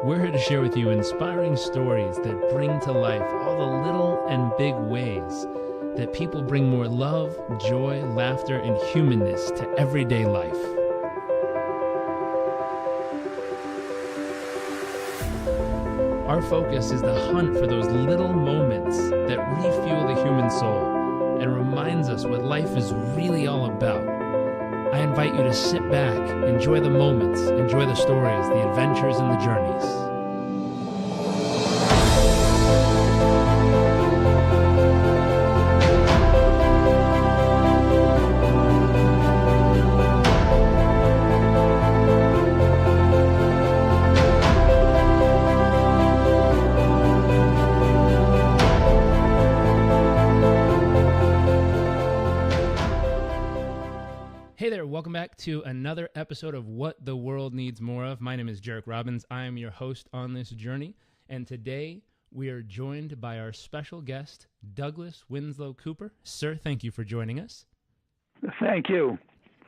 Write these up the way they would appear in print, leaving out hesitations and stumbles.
We're here to share with you inspiring stories that bring to life all the little and big ways that people bring more love, joy, laughter, and humanness to everyday life. Our focus is the hunt for those little moments that refuel the human soul and reminds us what life is really all about. I invite you to sit back, enjoy the moments, enjoy the stories, the adventures, and the journeys. Hey there, welcome back to another episode of What the World Needs More of. My name is Jarek Robbins. I am your host on this journey, and today we are joined by our special guest, Douglas Winslow Cooper. Sir, thank you for joining us. Thank you.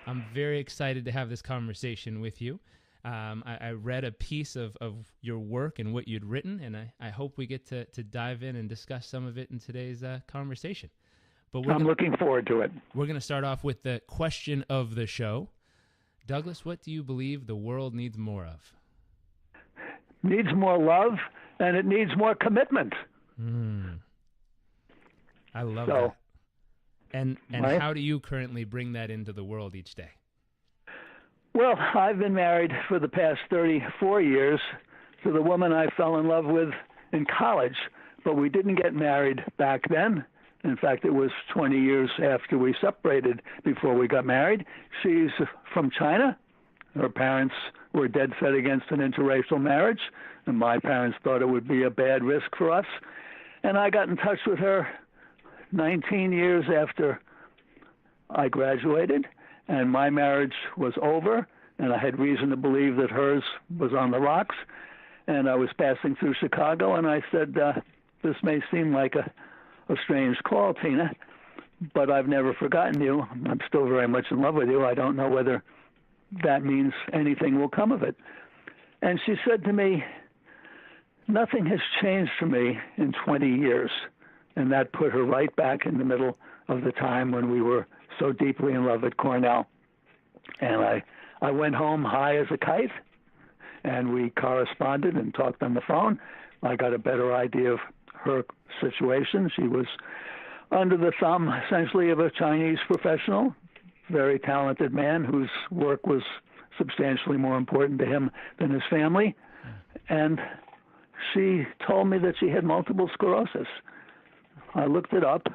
I'm very excited to have this conversation with you. I read a piece of your work and what you'd written, and I hope we get to dive in and discuss some of it in today's conversation. But I'm looking forward to it. We're going to start off with the question of the show. Douglas, what do you believe the world needs more of? Needs more love, and it needs more commitment. I love that. And right? How do you currently bring that into the world each day? Well, I've been married for the past 34 years to the woman I fell in love with in college, but we didn't get married back then. In fact, it was 20 years after we separated before we got married. She's from China. Her parents were dead set against an interracial marriage, and my parents thought it would be a bad risk for us. And I got in touch with her 19 years after I graduated, and my marriage was over, and I had reason to believe that hers was on the rocks. And I was passing through Chicago, and I said, this may seem like a strange call, Tina, but I've never forgotten you. I'm still very much in love with you. I don't know whether that means anything will come of it. And she said to me, nothing has changed for me in 20 years. And that put her right back in the middle of the time when we were so deeply in love at Cornell. And I went home high as a kite, and we corresponded and talked on the phone. I got a better idea of her situation. She was under the thumb, essentially, of a Chinese professional, very talented man whose work was substantially more important to him than his family. And she told me that she had multiple sclerosis. I looked it up,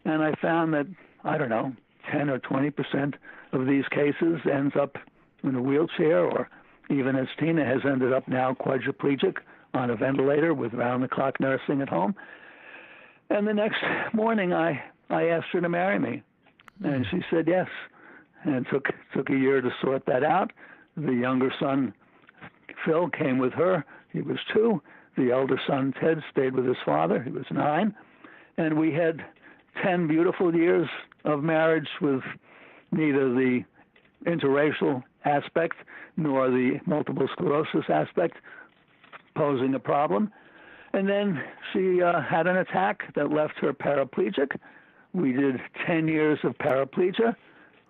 and I found that, 10 or 20% of these cases ends up in a wheelchair, or even as Tina has ended up now, quadriplegic, on a ventilator with round-the-clock nursing at home. And the next morning, I asked her to marry me, and she said yes. And it took a year to sort that out. The younger son, Phil, came with her. He was 2. The elder son, Ted, stayed with his father. He was 9. And we had 10 beautiful years of marriage with neither the interracial aspect nor the multiple sclerosis aspect posing a problem. And then she had an attack that left her paraplegic. We did 10 years of paraplegia.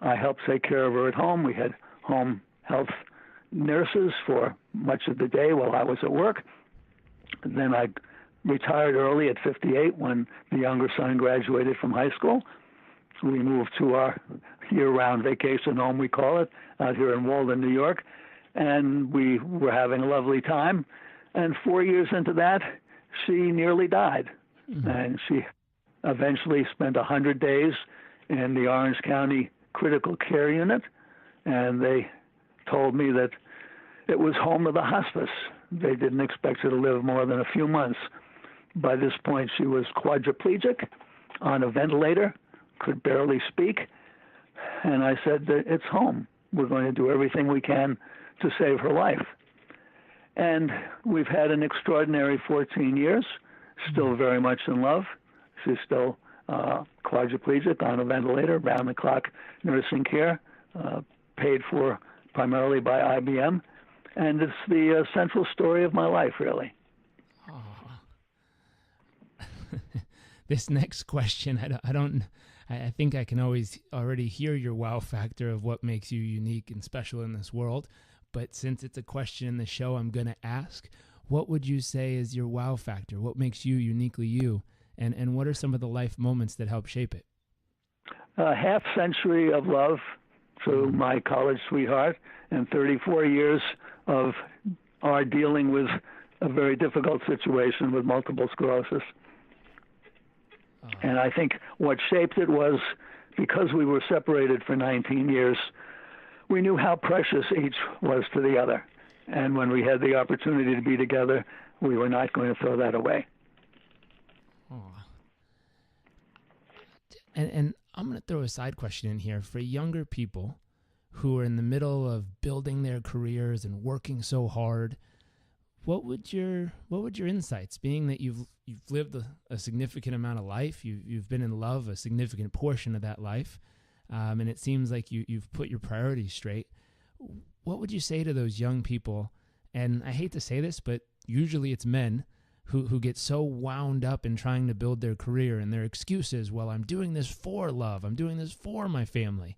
I helped take care of her at home. We had home health nurses for much of the day while I was at work. And then I retired early at 58 when the younger son graduated from high school. We moved to our year-round vacation home, we call it, out here in Walden, New York. And we were having a lovely time. And 4 years into that, she nearly died. Mm-hmm. And she eventually spent 100 days in the Orange County Critical Care Unit. And they told me that it was home of the hospice. They didn't expect her to live more than a few months. By this point, she was quadriplegic, on a ventilator, could barely speak. And I said, it's home. We're going to do everything we can to save her life. And we've had an extraordinary 14 years, still very much in love. She's still quadriplegic, on a ventilator, round-the-clock nursing care, paid for primarily by IBM. And it's the central story of my life, really. This next question, I think I can already hear your wow factor of what makes you unique and special in this world. But since it's a question in the show, I'm going to ask, what would you say is your wow factor? What makes you uniquely you? And what are some of the life moments that help shape it? A half century of love to my college sweetheart and 34 years of our dealing with a very difficult situation with multiple sclerosis. And I think what shaped it was because we were separated for 19 years, we knew how precious each was to the other. And when we had the opportunity to be together, we were not going to throw that away. And I'm going to throw a side question in here. For younger people who are in the middle of building their careers and working so hard, what would your insights, being that you've lived a significant amount of life, you've been in love a significant portion of that life, and it seems like you've put your priorities straight. What would you say to those young people? And I hate to say this, but usually it's men who get so wound up in trying to build their career, and their excuses, well, I'm doing this for love, I'm doing this for my family.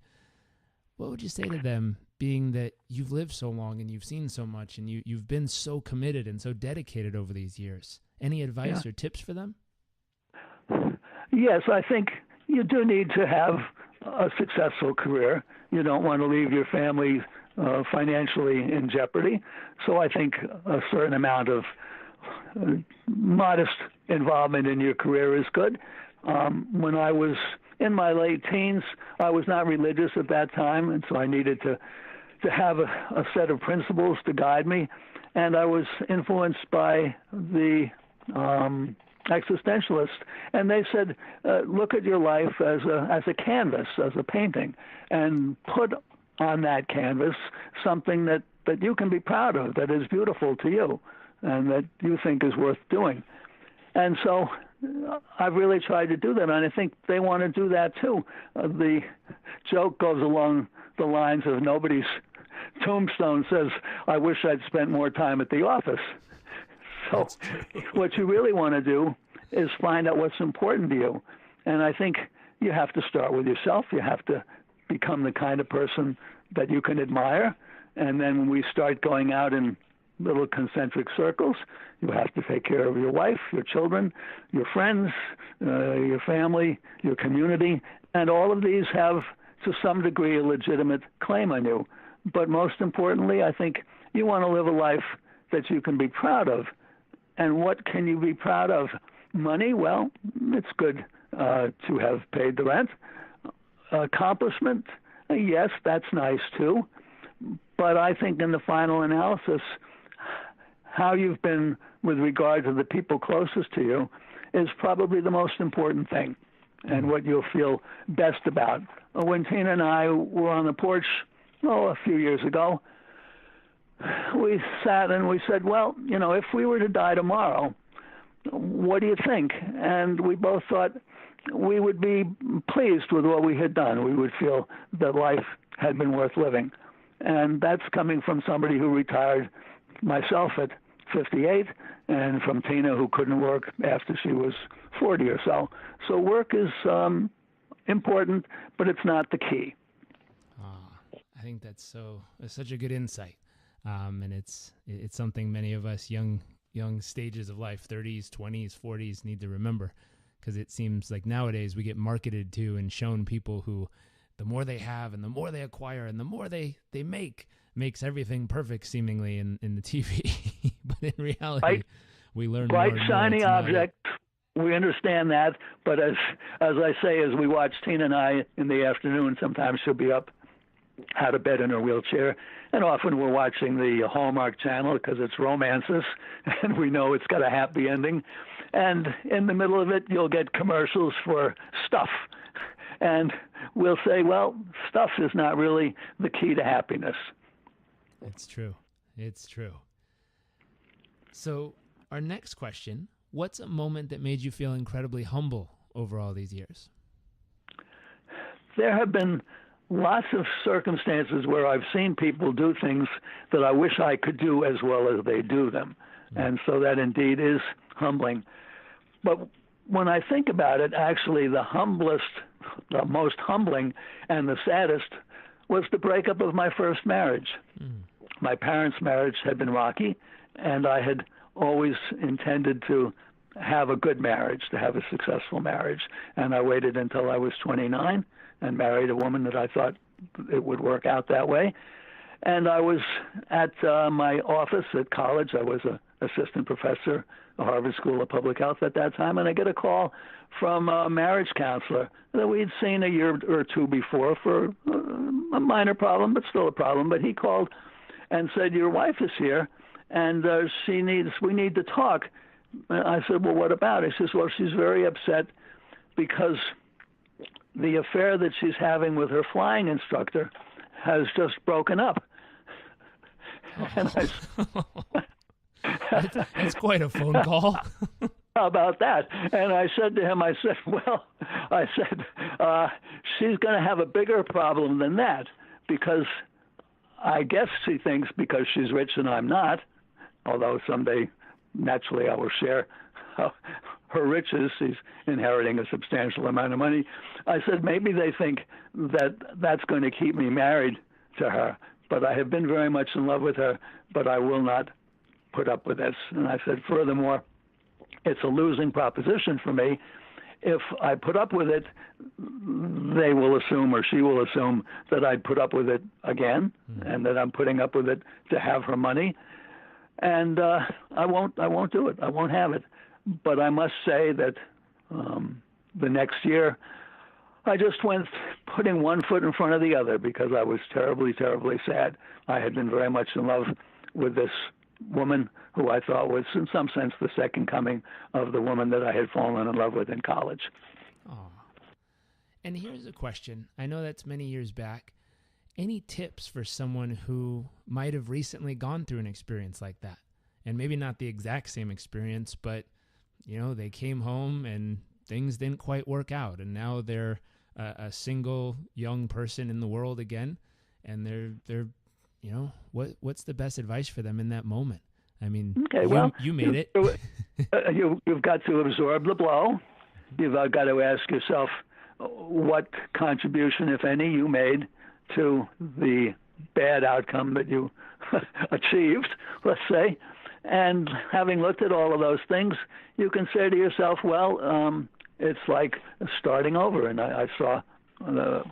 What would you say to them, being that you've lived so long and you've seen so much and you've been so committed and so dedicated over these years? Any advice or tips for them? Yes, I think you do need to have a successful career. You don't want to leave your family financially in jeopardy. So I think a certain amount of modest involvement in your career is good. When I was in my late teens, I was not religious at that time, and so I needed to have a set of principles to guide me. And I was influenced by the existentialists, and they said, look at your life as a canvas, as a painting, and put on that canvas something that you can be proud of, that is beautiful to you, and that you think is worth doing. And so I've really tried to do that, and I think they want to do that too. The joke goes along the lines of nobody's tombstone says, I wish I'd spent more time at the office. So what you really want to do is find out what's important to you. And I think you have to start with yourself. You have to become the kind of person that you can admire. And then when we start going out in little concentric circles, you have to take care of your wife, your children, your friends, your family, your community. And all of these have, to some degree, a legitimate claim on you. But most importantly, I think you want to live a life that you can be proud of. And what can you be proud of? Money? Well, it's good to have paid the rent. Accomplishment? Yes, that's nice too. But I think in the final analysis, how you've been with regard to the people closest to you is probably the most important thing, and what you'll feel best about. When Tina and I were on the porch, a few years ago, we sat and we said, well, if we were to die tomorrow, what do you think? And we both thought we would be pleased with what we had done. We would feel that life had been worth living. And that's coming from somebody who retired, myself at 58, and from Tina, who couldn't work after she was 40 or so. So work is important, but it's not the key. I think that's such a good insight. And it's something many of us young stages of life, 30s, 20s, 40s, need to remember, because it seems like nowadays we get marketed to and shown people who, the more they have and the more they acquire and the more they makes everything perfect seemingly in the TV. But in reality, we learn bright, more and shiny more object. We understand that, but as I say, as we watch Tina and I in the afternoon, sometimes she'll be up out of bed in her wheelchair, and often we're watching the Hallmark Channel because it's romances, and we know it's got a happy ending. And in the middle of it, you'll get commercials for stuff. And we'll say, well, stuff is not really the key to happiness. It's true. It's true. So our next question, what's a moment that made you feel incredibly humble over all these years? There have been lots of circumstances where I've seen people do things that I wish I could do as well as they do them. And so that indeed is humbling. But when I think about it, actually the most humbling and the saddest was the breakup of my first marriage. My parents' marriage had been rocky, and I had always intended to have a good marriage, to have a successful marriage. And I waited until I was 29 and married a woman that I thought it would work out that way. And I was at my office at college. I was an assistant professor at Harvard School of Public Health at that time, and I get a call from a marriage counselor that we'd seen a year or two before for a minor problem, but still a problem. But he called and said, "Your wife is here, and we need to talk." And I said, "Well, what about?" He says, "Well, she's very upset because the affair that she's having with her flying instructor has just broken up." And that's quite a phone call. How about that? And I said to him, she's going to have a bigger problem than that, because I guess she thinks because she's rich and I'm not, although someday naturally I will share her riches. She's inheriting a substantial amount of money. I said, maybe they think that that's going to keep me married to her, but I have been very much in love with her, but I will not put up with this. And I said, furthermore, it's a losing proposition for me. If I put up with it, they will assume, or she will assume, that I'd put up with it again, and that I'm putting up with it to have her money. And I won't do it. I won't have it. But I must say that the next year, I just went putting one foot in front of the other, because I was terribly, terribly sad. I had been very much in love with this woman who I thought was, in some sense, the second coming of the woman that I had fallen in love with in college. Oh. And here's a question. I know that's many years back. Any tips for someone who might have recently gone through an experience like that? And maybe not the exact same experience, but, they came home and things didn't quite work out. And now they're a single young person in the world again. And they're what's the best advice for them in that moment? I mean, okay, you made it. You've got to absorb the blow. You've got to ask yourself what contribution, if any, you made to the bad outcome that you achieved, let's say. And having looked at all of those things, you can say to yourself, well, it's like starting over. And I saw the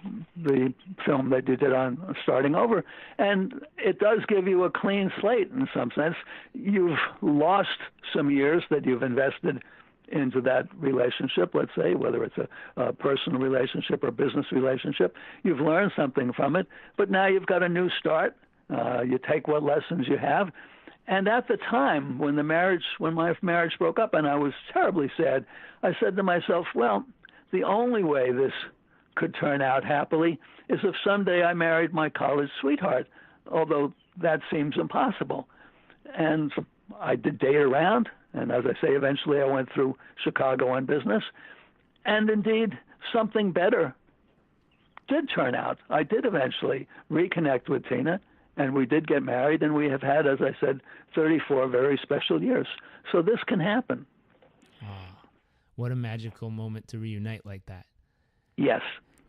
film that you did on starting over, and it does give you a clean slate in some sense. You've lost some years that you've invested into that relationship, let's say, whether it's a personal relationship or business relationship. You've learned something from it, but now you've got a new start. You take what lessons you have. And at the time when my marriage broke up and I was terribly sad, I said to myself, well, the only way this could turn out happily is if someday I married my college sweetheart, although that seems impossible. And I did date around, and as I say, eventually I went through Chicago on business, and indeed something better did turn out. I did eventually reconnect with Tina, and we did get married, and we have had, as I said, 34 very special years. So this can happen. Oh, what a magical moment to reunite like that. Yes.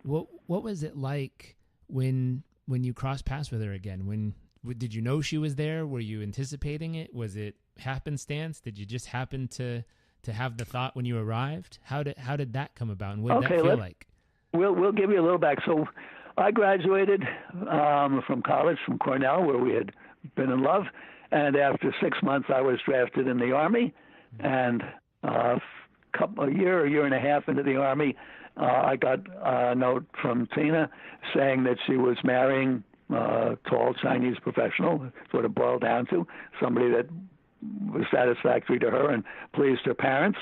What was it like when you crossed paths with her again? Did you know she was there? Were you anticipating it? Was it happenstance? Did you just happen to have the thought when you arrived? How did that come about, and what did that feel like? We'll give you a little back. So I graduated from college, from Cornell, where we had been in love, and after 6 months I was drafted in the Army, and a year and a half into the Army, I got a note from Tina saying that she was marrying a tall Chinese professional. That's what it boiled down to, somebody that was satisfactory to her and pleased her parents.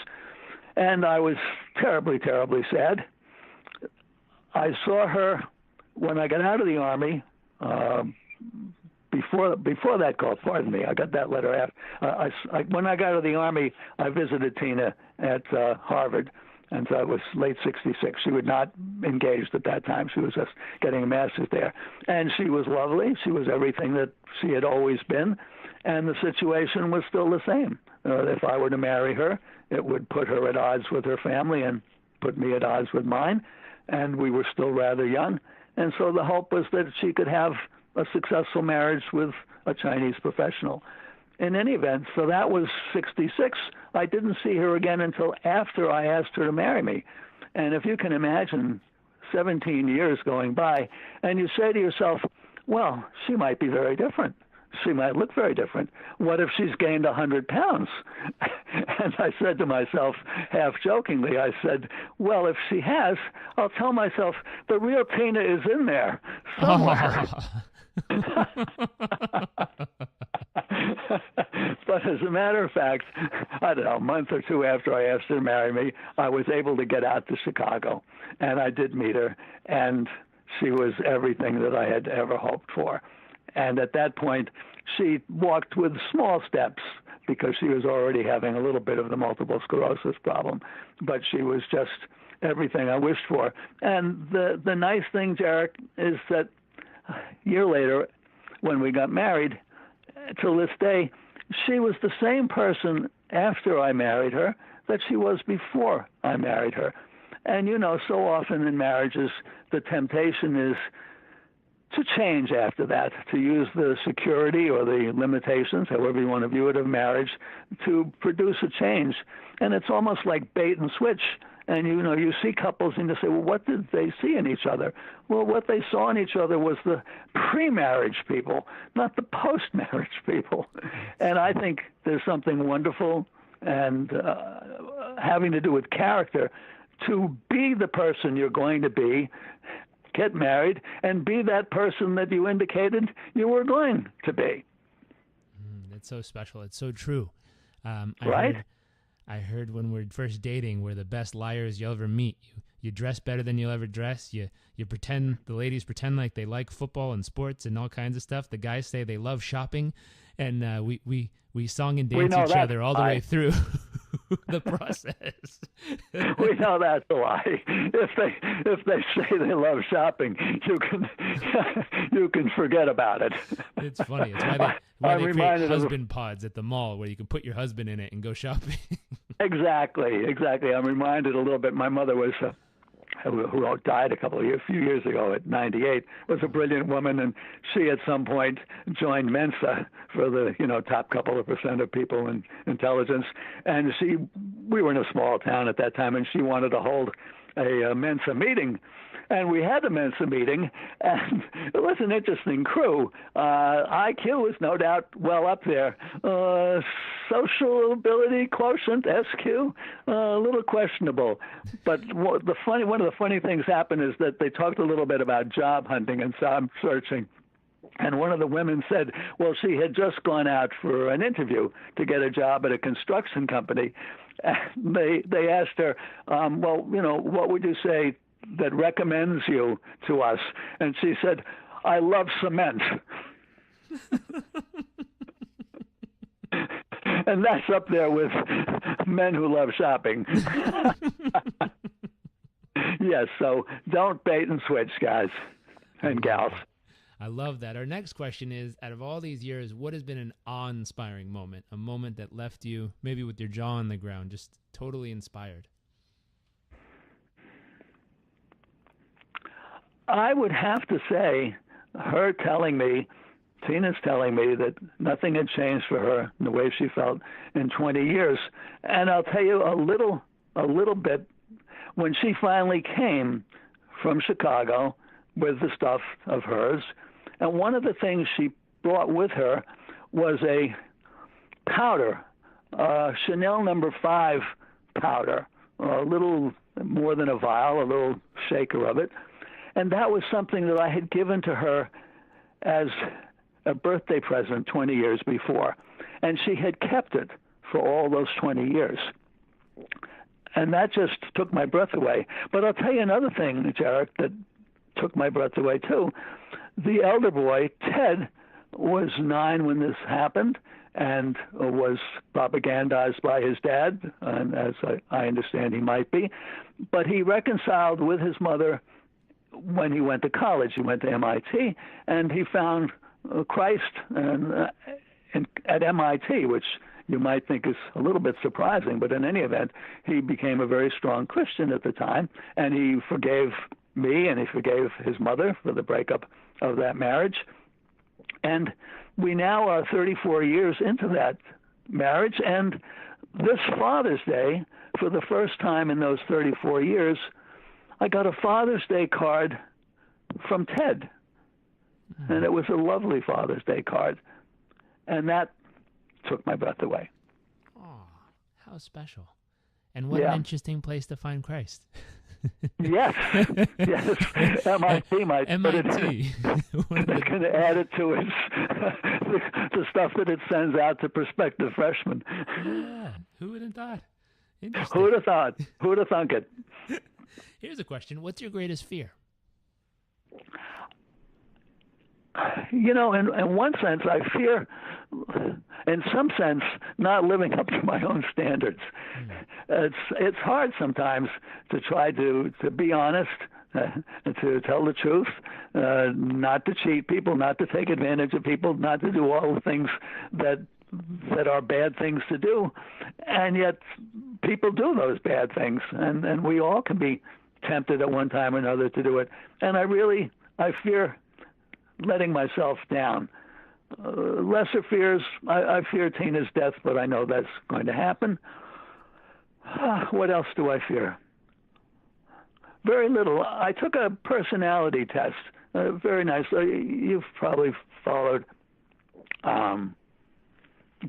And I was terribly, terribly sad. I saw her when I got out of the Army, before that call, pardon me, I got that letter after. When I got out of the Army, I visited Tina at Harvard, And so it was late 66. She was not engaged at that time. She was just getting a master's there. And she was lovely. She was everything that she had always been. And the situation was still the same. If I were to marry her, it would put her at odds with her family and put me at odds with mine. And we were still rather young. And so the hope was that she could have a successful marriage with a Chinese professional. In any event, so that was 66. I didn't see her again until after I asked her to marry me. And if you can imagine 17 years going by, and you say to yourself, well, she might be very different. She might look very different. What if she's gained 100 pounds? And I said to myself, half jokingly, I said, well, if she has, I'll tell myself the real Tina is in there somewhere. But as a matter of fact, I don't know, a month or two after I asked her to marry me, I was able to get out to Chicago, and I did meet her, and she was everything that I had ever hoped for. And at that point, she walked with small steps because she was already having a little bit of the multiple sclerosis problem, but she was just everything I wished for. And the nice thing, Jarek, is that a year later, when we got married, till this day, she was the same person after I married her that she was before I married her. And, you know, so often in marriages, the temptation is to change after that, to use the security or the limitations, however you want to view it, of marriage, to produce a change. And it's almost like bait and switch. And, you know, you see couples and you say, well, what did they see in each other? Well, what they saw in each other was the pre-marriage people, not the post-marriage people. And I think there's something wonderful and having to do with character, to be the person you're going to be, get married, and be that person that you indicated you were going to be. That's so special. It's so true. Right? I heard when we're first dating, we're the best liars you'll ever meet. You dress better than you'll ever dress. You pretend, the ladies pretend like they like football and sports and all kinds of stuff. The guys say they love shopping, and we song and dance each other all the way through the process. We know that's a lie. If they say they love shopping, you can forget about it. It's funny. It's why they create husband pods at the mall where you can put your husband in it and go shopping. Exactly. I'm reminded a little bit. My mother was, who died a few years ago at 98, was a brilliant woman, and she at some point joined Mensa for the top couple of percent of people in intelligence. And we were in a small town at that time, and she wanted to hold a Mensa meeting. And we had a Mensa meeting, and it was an interesting crew. IQ was no doubt well up there. Social ability quotient, SQ, a little questionable. But one of the funny things happened is that they talked a little bit about job hunting and job searching. And one of the women said, well, she had just gone out for an interview to get a job at a construction company. And they asked her, what would you say that recommends you to us? And she said, I love cement. And that's up there with men who love shopping. Yes, so don't bait and switch, guys and gals. I love that. Our next question is, out of all these years, what has been an awe-inspiring moment, a moment that left you maybe with your jaw on the ground, just totally inspired? I would have to say her telling me, Tina's telling me, that nothing had changed for her in the way she felt in 20 years. And I'll tell you a little bit. When she finally came from Chicago with the stuff of hers, and one of the things she brought with her was a powder, Chanel No. 5 powder, a little more than a vial, a little shaker of it. And that was something that I had given to her as a birthday present 20 years before. And she had kept it for all those 20 years. And that just took my breath away. But I'll tell you another thing, Jarek, that took my breath away too. The elder boy, Ted, was 9 when this happened, and was propagandized by his dad, and as I understand he might be. But he reconciled with his mother when he went to college. He went to MIT, and he found Christ at MIT, which you might think is a little bit surprising, but in any event, he became a very strong Christian at the time, and he forgave me and he forgave his mother for the breakup of that marriage. And we now are 34 years into that marriage, and this Father's Day, for the first time in those 34 years, I got a Father's Day card from Ted, and it was a lovely Father's Day card, and that took my breath away. Oh, how special. And what an interesting place to find Christ. Yes. MIT might put it in. They're going to add it to its the stuff that it sends out to prospective freshmen. Yeah, who would have thought? Interesting. Who would have thought? Who would have thunk it? Here's a question. What's your greatest fear? You know, in one sense, I fear, in some sense, not living up to my own standards. It's hard sometimes to try to be honest, to tell the truth, not to cheat people, not to take advantage of people, not to do all the things that are bad things to do. And yet people do those bad things, and we all can be tempted at one time or another to do it. And I fear letting myself down. Lesser fears, I fear Tina's death, but I know that's going to happen. What else do I fear? Very little. I took a personality test. Very nice. You've probably followed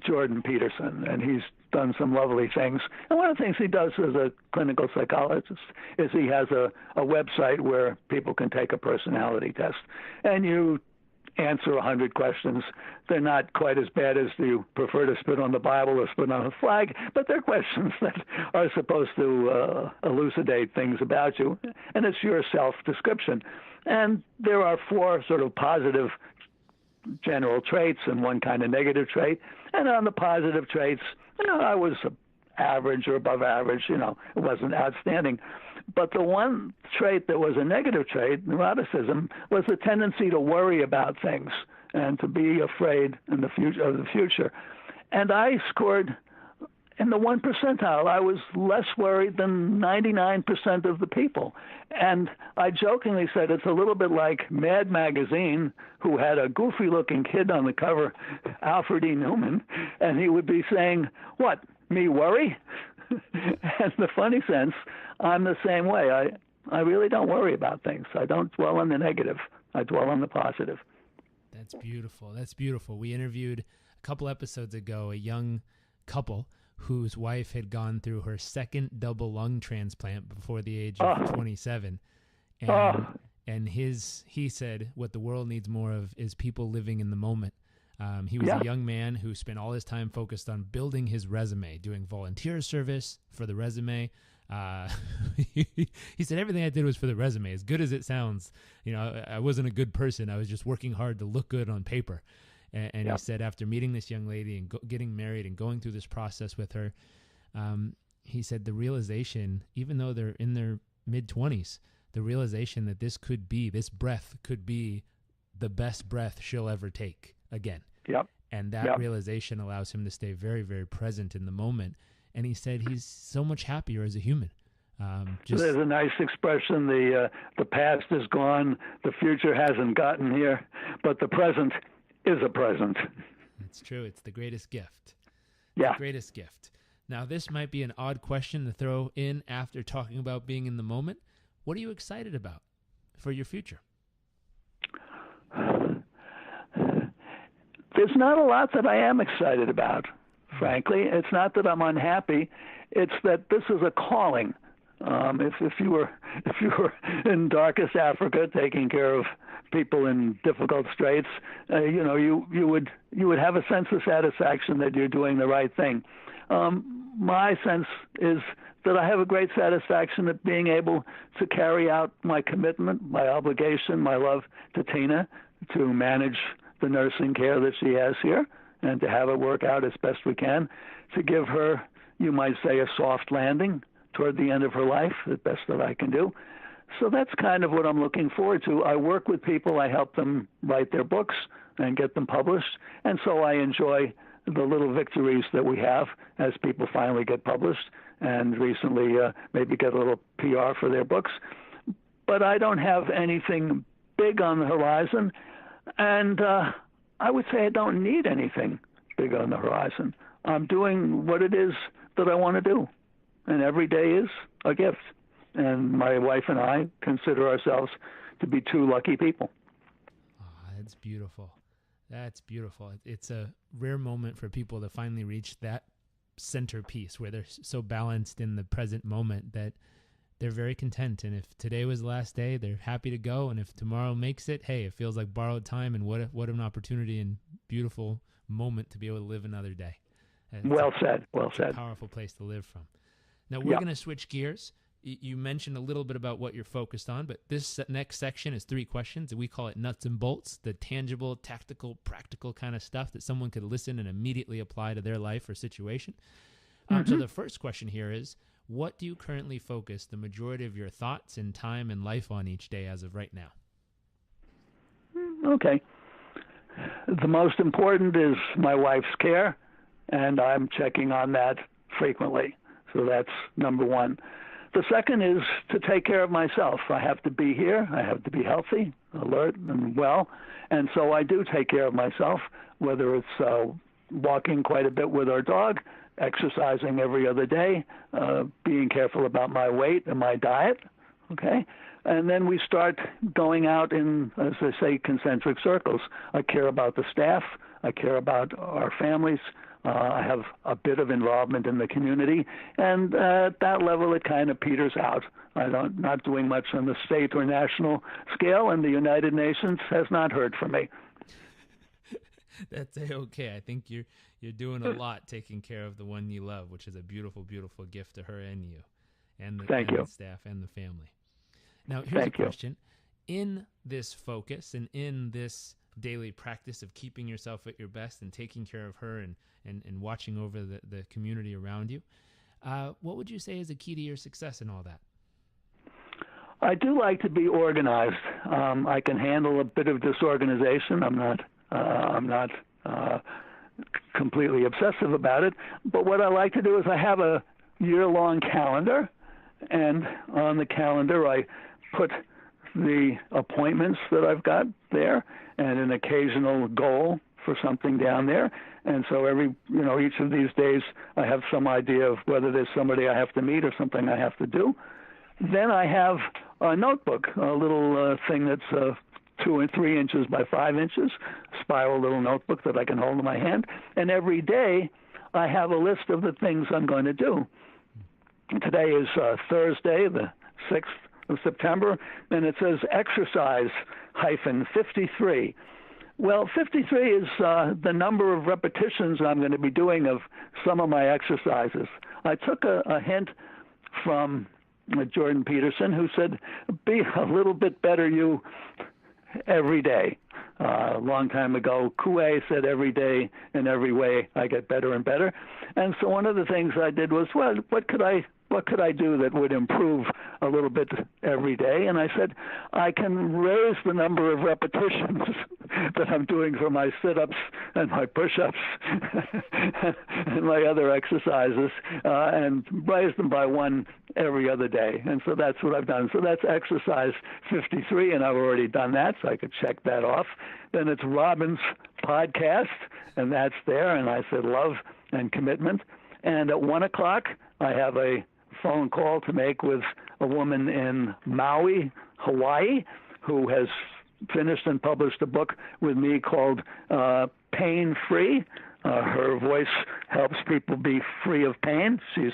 Jordan Peterson, and he's done some lovely things. And one of the things he does as a clinical psychologist is he has a website where people can take a personality test. And you answer 100 questions. They're not quite as bad as do you prefer to spit on the Bible or spit on a flag, but they're questions that are supposed to elucidate things about you. And it's your self-description. And there are 4 sort of positive general traits and 1 kind of negative trait. And on the positive traits, I was average or above average. It wasn't outstanding. But the one trait that was a negative trait, neuroticism, was the tendency to worry about things and to be afraid in the future. And I scored in the 1 percentile. I was less worried than 99% of the people. And I jokingly said it's a little bit like Mad Magazine, who had a goofy-looking kid on the cover, Alfred E. Newman, and he would be saying, "What, me worry?" And the funny sense, I'm the same way. I really don't worry about things. I don't dwell on the negative. I dwell on the positive. That's beautiful. That's beautiful. We interviewed a couple episodes ago a young couple whose wife had gone through her second double lung transplant before the age of 27. And he said what the world needs more of is people living in the moment. He was a young man who spent all his time focused on building his resume, doing volunteer service for the resume. He said everything I did was for the resume. As good as it sounds, I wasn't a good person. I was just working hard to look good on paper. And he said after meeting this young lady and getting married and going through this process with her, he said the realization, even though they're in their mid-20s, the realization that this breath could be the best breath she'll ever take again. Yep. And that realization allows him to stay very, very present in the moment. And he said he's so much happier as a human. There's a nice expression, the past is gone, the future hasn't gotten here, but the present is a present. It's true. It's the greatest gift. Yeah. The greatest gift. Now, this might be an odd question to throw in after talking about being in the moment. What are you excited about for your future? There's not a lot that I am excited about, frankly. It's not that I'm unhappy. It's that this is a calling. If you were in darkest Africa taking care of people in difficult straits, you would have a sense of satisfaction that you're doing the right thing. My sense is that I have a great satisfaction at being able to carry out my commitment, my obligation, my love to Tina, to manage the nursing care that she has here, and to have it work out as best we can, to give her, you might say, a soft landing toward the end of her life, the best that I can do. So that's kind of what I'm looking forward to. I work with people. I help them write their books and get them published. And so I enjoy the little victories that we have as people finally get published and recently maybe get a little PR for their books. But I don't have anything big on the horizon. And I would say I don't need anything big on the horizon. I'm doing what it is that I want to do. And every day is a gift. And my wife and I consider ourselves to be two lucky people. Oh, that's beautiful. That's beautiful. It's a rare moment for people to finally reach that centerpiece where they're so balanced in the present moment that they're very content. And if today was the last day, they're happy to go. And if tomorrow makes it, hey, it feels like borrowed time. And what an opportunity and beautiful moment to be able to live another day. Well said. Well said. A powerful place to live from. Now we're going to switch gears. You mentioned a little bit about what you're focused on, but this next section is 3 questions, and we call it nuts and bolts, the tangible, tactical, practical kind of stuff that someone could listen and immediately apply to their life or situation. So the first question here is, what do you currently focus the majority of your thoughts and time and life on each day as of right now? Okay. The most important is my wife's care, and I'm checking on that frequently. So that's number one. The second is to take care of myself. I have to be here. I have to be healthy, alert, and well. And so I do take care of myself, whether it's walking quite a bit with our dog, exercising every other day, being careful about my weight and my diet, okay? And then we start going out in, as I say, concentric circles. I care about the staff. I care about our families. I have a bit of involvement in the community, and at that level it kind of peters out. I'm not doing much on the state or national scale, and the United Nations has not heard from me. That's okay. I think you're doing a lot taking care of the one you love, which is a beautiful, beautiful gift to her and you, and the staff and the family. Now, here's a question. In this focus and in this daily practice of keeping yourself at your best and taking care of her and watching over the community around you, what would you say is a key to your success in all that? I do like to be organized. I can handle a bit of disorganization. I'm not completely obsessive about it. But what I like to do is I have a year-long calendar, and on the calendar I put the appointments that I've got there and an occasional goal for something down there. And so each of these days I have some idea of whether there's somebody I have to meet or something I have to do. Then I have a notebook, a little thing that's 2 and 3 inches by 5 inches, spiral little notebook that I can hold in my hand. And every day I have a list of the things I'm going to do. Today is Thursday, the 6th of September, and it says exercise-53. Well, 53 is the number of repetitions I'm going to be doing of some of my exercises. I took a hint from Jordan Peterson, who said, be a little bit better you every day. A long time ago, Coué said every day in every way I get better and better. And so one of the things I did was, well, what could I do that would improve a little bit every day? And I said, I can raise the number of repetitions that I'm doing for my sit-ups and my push-ups and my other exercises and raise them by 1 every other day. And so that's what I've done. So that's exercise 53, and I've already done that, so I could check that off. Then it's Robin's podcast, and that's there, and I said love and commitment. And at 1 o'clock, I have a phone call to make with a woman in Maui, Hawaii, who has finished and published a book with me called Pain Free. Her voice helps people be free of pain. She's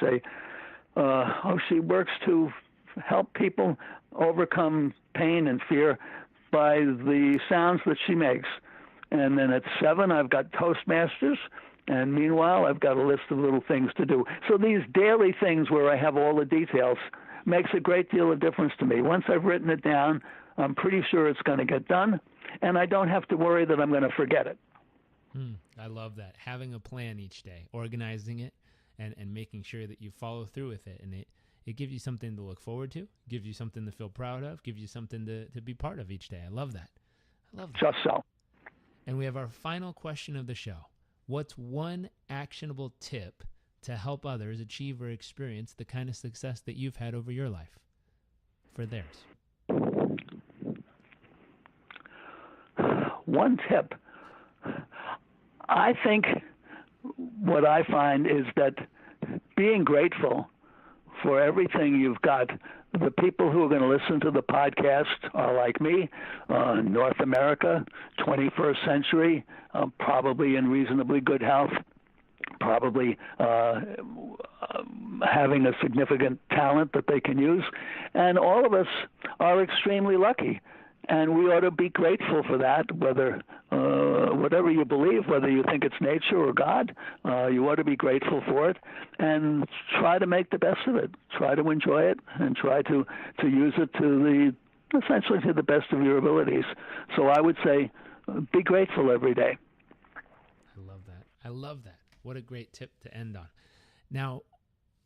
she works to help people overcome pain and fear by the sounds that she makes. And then at 7, I've got Toastmasters. And meanwhile, I've got a list of little things to do. So these daily things where I have all the details makes a great deal of difference to me. Once I've written it down, I'm pretty sure it's going to get done, and I don't have to worry that I'm going to forget it. I love that. Having a plan each day, organizing it, and making sure that you follow through with it. And it gives you something to look forward to, gives you something to feel proud of, gives you something to be part of each day. I love that. Just so. And we have our final question of the show. What's one actionable tip to help others achieve or experience the kind of success that you've had over your life for theirs? One tip. I think what I find is that being grateful for everything you've got. The people who are going to listen to the podcast are like me, North America, 21st century, probably in reasonably good health, probably having a significant talent that they can use. And all of us are extremely lucky. And we ought to be grateful for that, whether whatever you believe, whether you think it's nature or God, you ought to be grateful for it and try to make the best of it. Try to enjoy it and try to use it essentially to the best of your abilities. So I would say be grateful every day. I love that. What a great tip to end on. Now,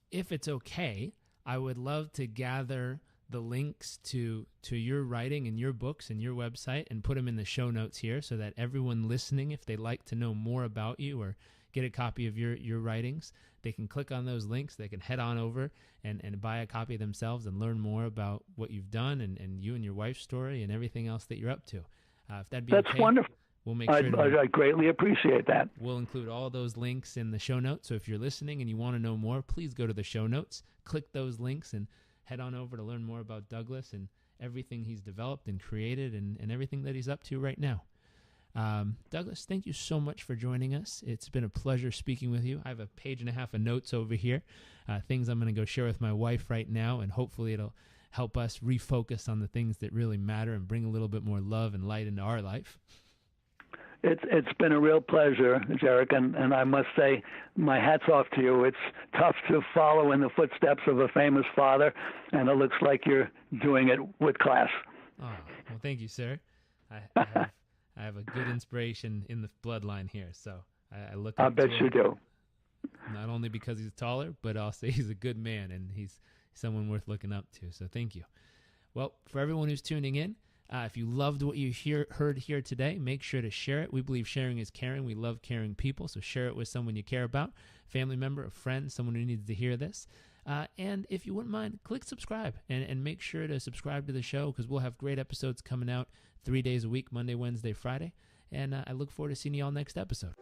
if it's okay, I would love to gather the links to your writing and your books and your website and put them in the show notes here so that everyone listening, if they'd like to know more about you or get a copy of your writings, they can click on those links. They can head on over and buy a copy themselves and learn more about what you've done and you and your wife's story and everything else that you're up to. If that'd be That's okay, wonderful. We'll make sure I greatly appreciate that. We'll include all those links in the show notes. So if you're listening and you want to know more, please go to the show notes, click those links, and head on over to learn more about Douglas and everything he's developed and created and everything that he's up to right now. Douglas, thank you so much for joining us. It's been a pleasure speaking with you. I have a page and a half of notes over here, things I'm going to go share with my wife right now, and hopefully it'll help us refocus on the things that really matter and bring a little bit more love and light into our life. It's been a real pleasure, Jarek, and I must say my hat's off to you. It's tough to follow in the footsteps of a famous father, and it looks like you're doing it with class. Oh, well, thank you, sir. I have a good inspiration in the bloodline here, so I look up to him. I bet you do. Not only because he's taller, but also he's a good man, and he's someone worth looking up to, so thank you. Well, for everyone who's tuning in, if you loved what you heard here today, make sure to share it. We believe sharing is caring. We love caring people, so share it with someone you care about, family member, a friend, someone who needs to hear this. And if you wouldn't mind, click subscribe and make sure to subscribe to the show because we'll have great episodes coming out 3 days a week, Monday, Wednesday, Friday. And I look forward to seeing you all next episode.